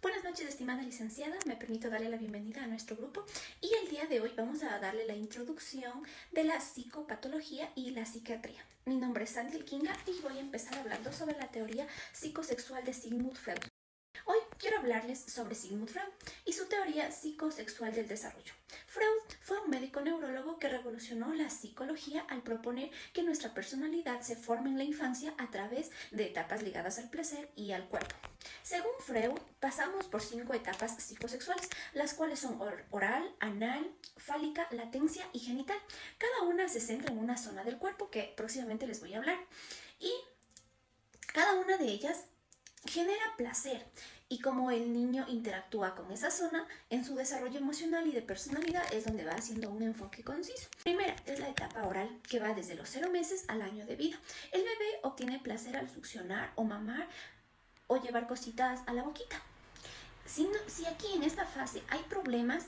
Buenas noches, estimada licenciada. Me permito darle la bienvenida a nuestro grupo y el día de hoy vamos a darle la introducción de la psicopatología y la psiquiatría. Mi nombre es Sandy Elkinga y voy a empezar hablando sobre la teoría psicosexual de Sigmund Freud. Hoy quiero hablarles sobre Sigmund Freud y su teoría psicosexual del desarrollo. Freud fue un médico neurólogo que revolucionó la psicología al proponer que nuestra personalidad se forme en la infancia a través de etapas ligadas al placer y al cuerpo. Según Freud, pasamos por 5 etapas psicosexuales, las cuales son oral, anal, fálica, latencia y genital. Cada una se centra en una zona del cuerpo que próximamente les voy a hablar. Y cada una de ellas genera placer y como el niño interactúa con esa zona en su desarrollo emocional y de personalidad es donde va haciendo un enfoque conciso. Primera es la etapa oral que va desde los 0 meses al año de vida. El bebé obtiene placer al succionar o mamar o llevar cositas a la boquita. Si aquí en esta fase hay problemas,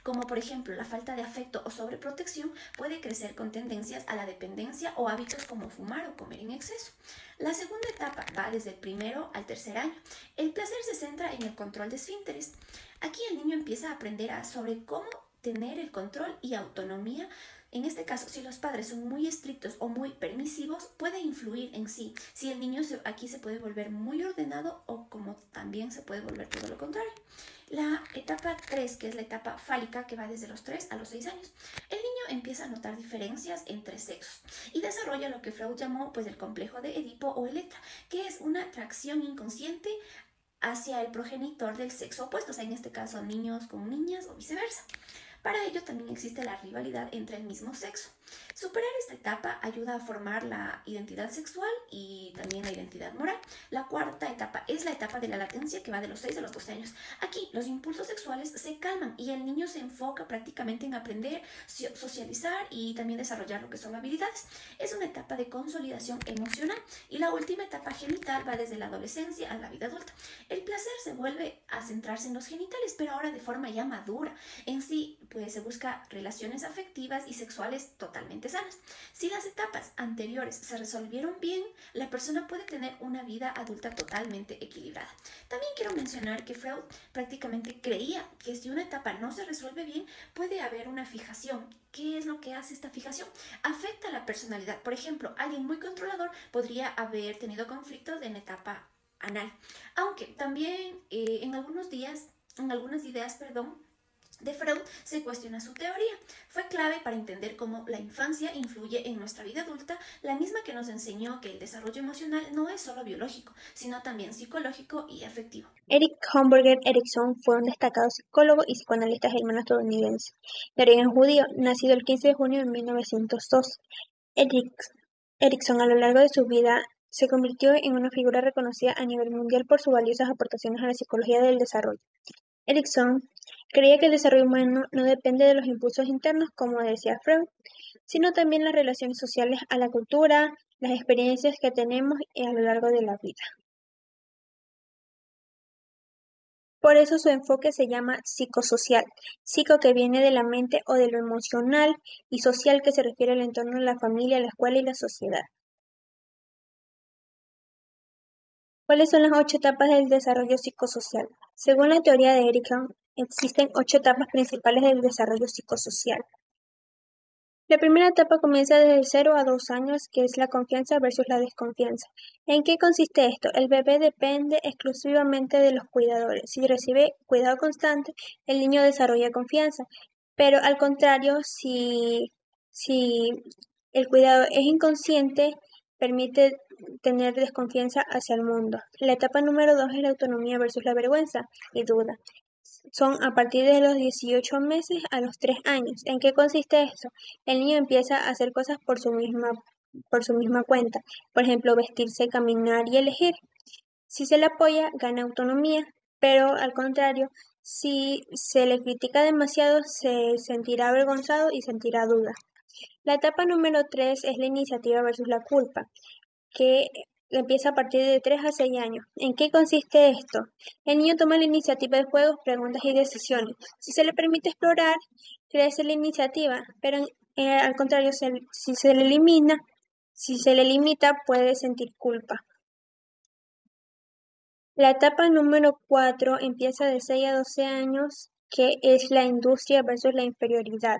como por ejemplo la falta de afecto o sobreprotección, puede crecer con tendencias a la dependencia o hábitos como fumar o comer en exceso. La segunda etapa va desde el primero al tercer año. El placer se centra en el control de esfínteres. Aquí el niño empieza a aprender sobre cómo tener el control y autonomía. En este caso, si los padres son muy estrictos o muy permisivos, puede influir en sí. Si el niño aquí se puede volver muy ordenado o como también se puede volver todo lo contrario. La etapa 3, que es la etapa fálica, que va desde los 3 a los 6 años. El niño empieza a notar diferencias entre sexos y desarrolla lo que Freud llamó pues el complejo de Edipo o Electra, que es una atracción inconsciente hacia el progenitor del sexo opuesto, o sea, en este caso niños con niñas o viceversa. Para ello también existe la rivalidad entre el mismo sexo. Superar esta etapa ayuda a formar la identidad sexual y también la identidad moral. La cuarta etapa es la etapa de la latencia que va de los 6 a los 12 años. Aquí los impulsos sexuales se calman y el niño se enfoca prácticamente en aprender, socializar y también desarrollar lo que son habilidades. Es una etapa de consolidación emocional y la última etapa genital va desde la adolescencia a la vida adulta. El placer se vuelve a centrarse en los genitales, pero ahora de forma ya madura. En sí, pues se busca relaciones afectivas y sexuales totalmente sanas. Si las etapas anteriores se resolvieron bien, la persona puede tener una vida adulta totalmente equilibrada. También quiero mencionar que Freud prácticamente creía que si una etapa no se resuelve bien, puede haber una fijación. ¿Qué es lo que hace esta fijación? Afecta a la personalidad. Por ejemplo, alguien muy controlador podría haber tenido conflictos en etapa anal. Aunque también en algunas ideas, de Freud se cuestiona su teoría. Fue clave para entender cómo la infancia influye en nuestra vida adulta, la misma que nos enseñó que el desarrollo emocional no es solo biológico, sino también psicológico y afectivo. Eric Hamburger Erickson fue un destacado psicólogo y psicoanalista germano estadounidense, de origen judío, nacido el 15 de junio de 1902. Erickson, a lo largo de su vida, se convirtió en una figura reconocida a nivel mundial por sus valiosas aportaciones a la psicología del desarrollo. Erickson creía que el desarrollo humano no depende de los impulsos internos, como decía Freud, sino también las relaciones sociales a la cultura, las experiencias que tenemos a lo largo de la vida. Por eso su enfoque se llama psicosocial, psico que viene de la mente o de lo emocional y social que se refiere al entorno de la familia, la escuela y la sociedad. ¿Cuáles son las 8 etapas del desarrollo psicosocial? Según la teoría de Erickson, existen 8 etapas principales del desarrollo psicosocial. La primera etapa comienza desde el 0 a 2 años, que es la confianza versus la desconfianza. ¿En qué consiste esto? El bebé depende exclusivamente de los cuidadores. Si recibe cuidado constante, el niño desarrolla confianza. Pero al contrario, si el cuidado es inconsciente, permite tener desconfianza hacia el mundo. La etapa número 2 es la autonomía versus la vergüenza y duda. Son a partir de los 18 meses a los 3 años. ¿En qué consiste esto? El niño empieza a hacer cosas por su misma cuenta. Por ejemplo, vestirse, caminar y elegir. Si se le apoya, gana autonomía, pero al contrario, si se le critica demasiado, se sentirá avergonzado y sentirá duda. La etapa número 3 es la iniciativa versus la culpa, que empieza a partir de 3 a 6 años. ¿En qué consiste esto? El niño toma la iniciativa de juegos, preguntas y decisiones. Si se le permite explorar, crece la iniciativa, pero al contrario, si se le elimina, si se le limita, puede sentir culpa. La etapa número 4 empieza de 6 a 12 años, que es la industria versus la inferioridad.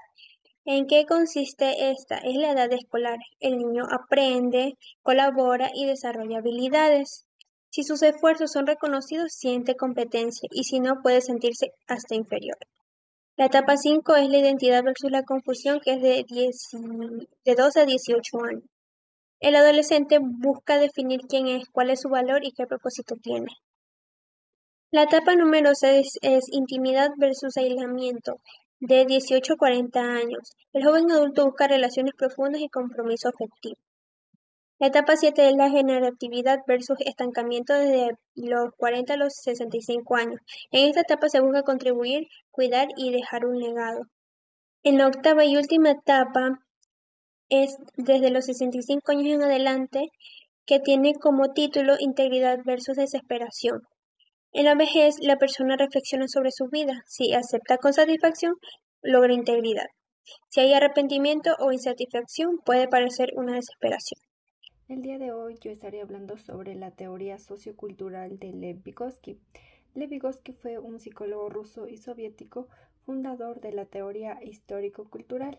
¿En qué consiste esta? Es la edad escolar. El niño aprende, colabora y desarrolla habilidades. Si sus esfuerzos son reconocidos, siente competencia y si no, puede sentirse hasta inferior. La etapa 5 es la identidad versus la confusión, que es de 12 a 18 años. El adolescente busca definir quién es, cuál es su valor y qué propósito tiene. La etapa número 6 es intimidad versus aislamiento, de 18 a 40 años. El joven adulto busca relaciones profundas y compromiso afectivo. La etapa 7 es la generatividad versus estancamiento desde los 40 a los 65 años. En esta etapa se busca contribuir, cuidar y dejar un legado. En la octava y última etapa es desde los 65 años en adelante, que tiene como título Integridad versus Desesperación. En la vejez, la persona reflexiona sobre su vida. Si acepta con satisfacción, logra integridad. Si hay arrepentimiento o insatisfacción, puede parecer una desesperación. El día de hoy yo estaré hablando sobre la teoría sociocultural de Lev Vygotsky. Lev Vygotsky fue un psicólogo ruso y soviético, fundador de la teoría histórico-cultural.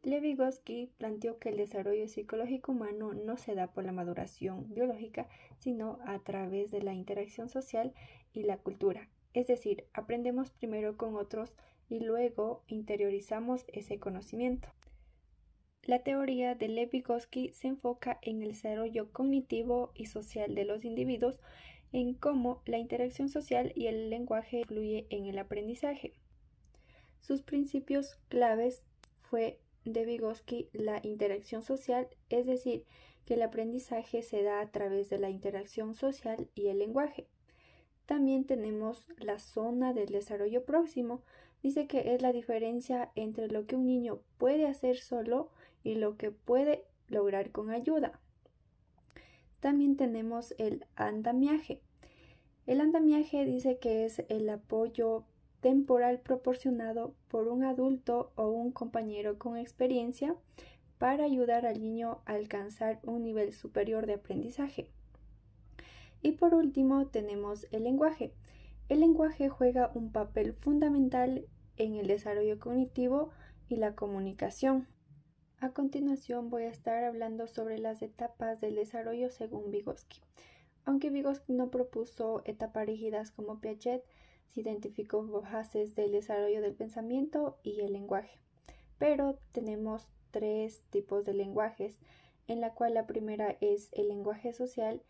Lev Vygotsky planteó que el desarrollo psicológico humano no se da por la maduración biológica, sino a través de la interacción social y la cultura. Es decir, aprendemos primero con otros y luego interiorizamos ese conocimiento. La teoría de Lev Vygotsky se enfoca en el desarrollo cognitivo y social de los individuos, en cómo la interacción social y el lenguaje influye en el aprendizaje. Sus principios claves fue de Vygotsky la interacción social, es decir, que el aprendizaje se da a través de la interacción social y el lenguaje. También tenemos la zona del desarrollo próximo. Dice que es la diferencia entre lo que un niño puede hacer solo y lo que puede lograr con ayuda. También tenemos el andamiaje. El andamiaje dice que es el apoyo temporal proporcionado por un adulto o un compañero con experiencia para ayudar al niño a alcanzar un nivel superior de aprendizaje. Y por último tenemos el lenguaje. El lenguaje juega un papel fundamental en el desarrollo cognitivo y la comunicación. A continuación voy a estar hablando sobre las etapas del desarrollo según Vygotsky. Aunque Vygotsky no propuso etapas rígidas como Piaget, se identificó bases del desarrollo del pensamiento y el lenguaje. Pero tenemos 3 tipos de lenguajes, en la cual la primera es el lenguaje social,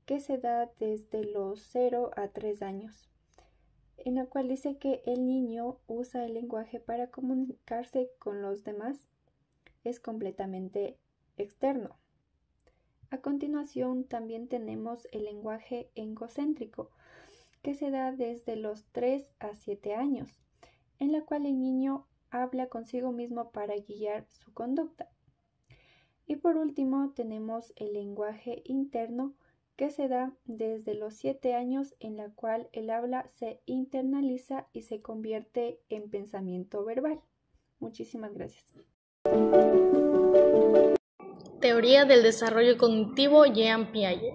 que se da desde los 0 a 3 años, en la cual dice que el niño usa el lenguaje para comunicarse con los demás. Es completamente externo. A continuación también tenemos el lenguaje egocéntrico, que se da desde los 3 a 7 años, en la cual el niño habla consigo mismo para guiar su conducta. Y por último tenemos el lenguaje interno, que se da desde los 7 años, en la cual el habla se internaliza y se convierte en pensamiento verbal. Muchísimas gracias. Teoría del desarrollo cognitivo Jean Piaget.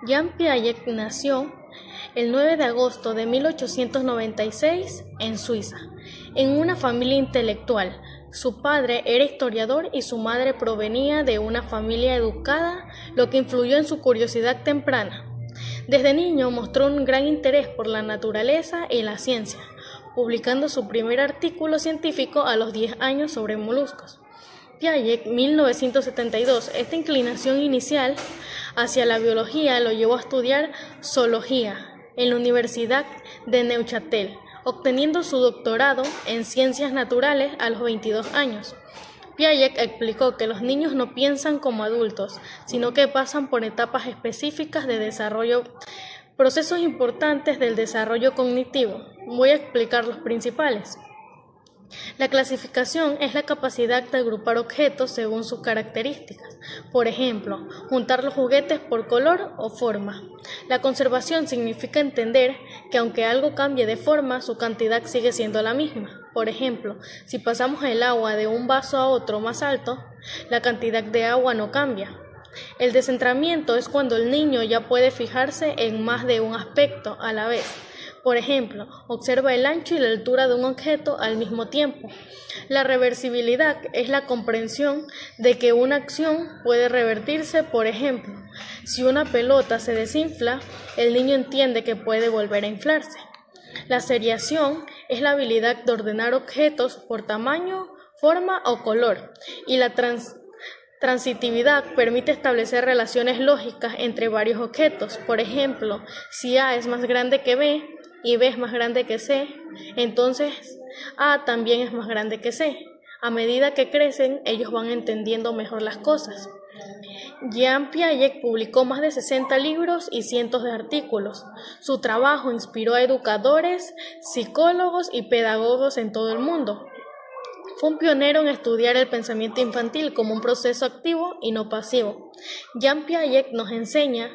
Jean Piaget nació el 9 de agosto de 1896 en Suiza, en una familia intelectual. Su padre era historiador y su madre provenía de una familia educada, lo que influyó en su curiosidad temprana. Desde niño mostró un gran interés por la naturaleza y la ciencia, publicando su primer artículo científico a los 10 años sobre moluscos. Piaget, 1972, esta inclinación inicial hacia la biología lo llevó a estudiar zoología en la Universidad de Neuchâtel, obteniendo su doctorado en ciencias naturales a los 22 años. Piaget explicó que los niños no piensan como adultos, sino que pasan por etapas específicas de desarrollo, procesos importantes del desarrollo cognitivo. Voy a explicar los principales. La clasificación es la capacidad de agrupar objetos según sus características. Por ejemplo, juntar los juguetes por color o forma. La conservación significa entender que aunque algo cambie de forma, su cantidad sigue siendo la misma. Por ejemplo, si pasamos el agua de un vaso a otro más alto, la cantidad de agua no cambia. El descentramiento es cuando el niño ya puede fijarse en más de un aspecto a la vez. Por ejemplo, observa el ancho y la altura de un objeto al mismo tiempo. La reversibilidad es la comprensión de que una acción puede revertirse. Por ejemplo, si una pelota se desinfla, el niño entiende que puede volver a inflarse. La seriación es la habilidad de ordenar objetos por tamaño, forma o color, y la transitividad permite establecer relaciones lógicas entre varios objetos. Por ejemplo, si A es más grande que B y B es más grande que C, entonces A también es más grande que C. A medida que crecen, ellos van entendiendo mejor las cosas. Jean Piaget publicó más de 60 libros y cientos de artículos. Su trabajo inspiró a educadores, psicólogos y pedagogos en todo el mundo. Fue un pionero en estudiar el pensamiento infantil como un proceso activo y no pasivo. Jean Piaget nos enseña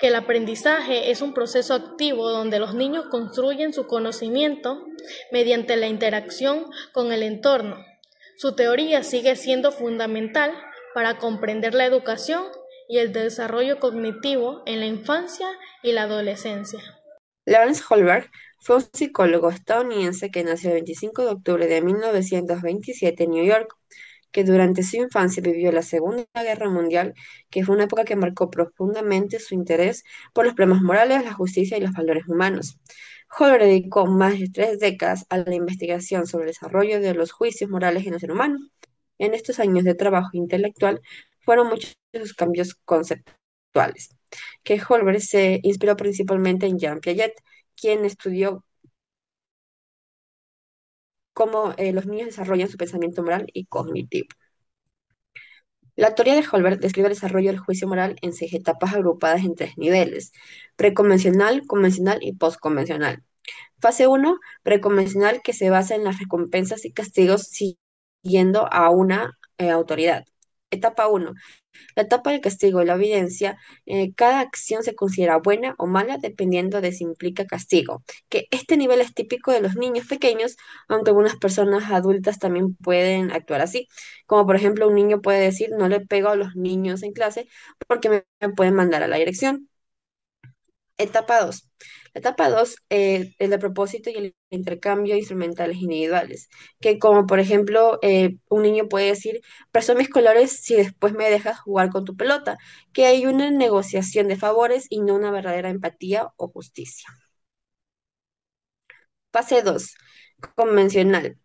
que el aprendizaje es un proceso activo donde los niños construyen su conocimiento mediante la interacción con el entorno. Su teoría sigue siendo fundamental para comprender la educación y el desarrollo cognitivo en la infancia y la adolescencia. Lawrence Kohlberg fue un psicólogo estadounidense que nació el 25 de octubre de 1927 en New York, que durante su infancia vivió la Segunda Guerra Mundial, que fue una época que marcó profundamente su interés por los problemas morales, la justicia y los valores humanos. Kohlberg dedicó más de 3 décadas a la investigación sobre el desarrollo de los juicios morales en el ser humano. En estos años de trabajo intelectual fueron muchos sus cambios conceptuales, que Kohlberg se inspiró principalmente en Jean Piaget, quien estudió cómo los niños desarrollan su pensamiento moral y cognitivo. La teoría de Kohlberg describe el desarrollo del juicio moral en 6 etapas agrupadas en 3 niveles: preconvencional, convencional y postconvencional. Fase 1, preconvencional, que se basa en las recompensas y castigos siguiendo a una autoridad. Etapa 1. La etapa del castigo y la evidencia. Cada acción se considera buena o mala dependiendo de si implica castigo. Que este nivel es típico de los niños pequeños, aunque algunas personas adultas también pueden actuar así. Como por ejemplo, un niño puede decir: no le pego a los niños en clase porque me pueden mandar a la dirección. Etapa 2. La etapa 2 es el propósito y el intercambio de instrumentales individuales, que como por ejemplo un niño puede decir: presto mis colores si después me dejas jugar con tu pelota, que hay una negociación de favores y no una verdadera empatía o justicia. Fase 2. Convencional.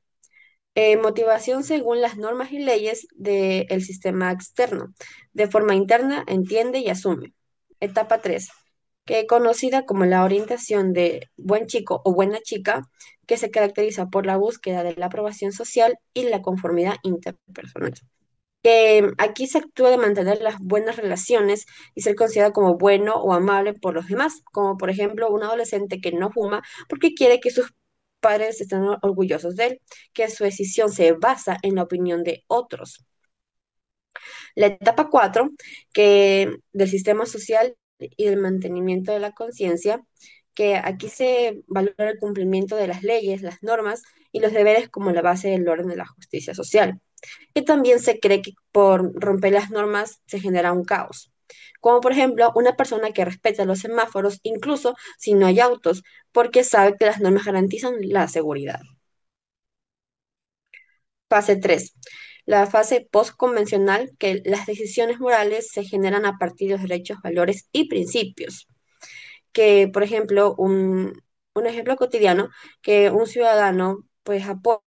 Motivación según las normas y leyes del sistema externo. De forma interna, entiende y asume. Etapa 3, que conocida como la orientación de buen chico o buena chica, que se caracteriza por la búsqueda de la aprobación social y la conformidad interpersonal. Que aquí se actúa de mantener las buenas relaciones y ser considerado como bueno o amable por los demás, como por ejemplo un adolescente que no fuma porque quiere que sus padres estén orgullosos de él, que su decisión se basa en la opinión de otros. La etapa 4, que del sistema social y del mantenimiento de la conciencia, que aquí se valora el cumplimiento de las leyes, las normas y los deberes como la base del orden de la justicia social. Que también se cree que por romper las normas se genera un caos. Como por ejemplo, una persona que respeta los semáforos incluso si no hay autos, porque sabe que las normas garantizan la seguridad. Fase 3. La fase postconvencional, que las decisiones morales se generan a partir de los derechos, valores y principios. Que, por ejemplo, un ejemplo cotidiano, que un ciudadano pues apoya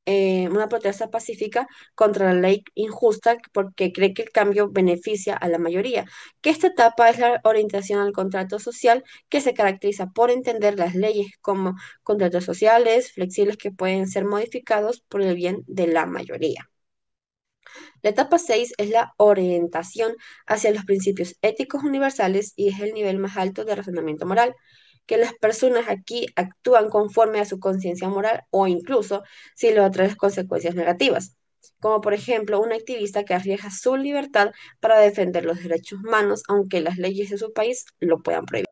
una protesta pacífica contra la ley injusta porque cree que el cambio beneficia a la mayoría. Que esta etapa es la orientación al contrato social, que se caracteriza por entender las leyes como contratos sociales flexibles que pueden ser modificados por el bien de la mayoría. La etapa 6 es la orientación hacia los principios éticos universales y es el nivel más alto de razonamiento moral, que las personas aquí actúan conforme a su conciencia moral o incluso si lo atrae las consecuencias negativas, como por ejemplo un activista que arriesga su libertad para defender los derechos humanos aunque las leyes de su país lo puedan prohibir.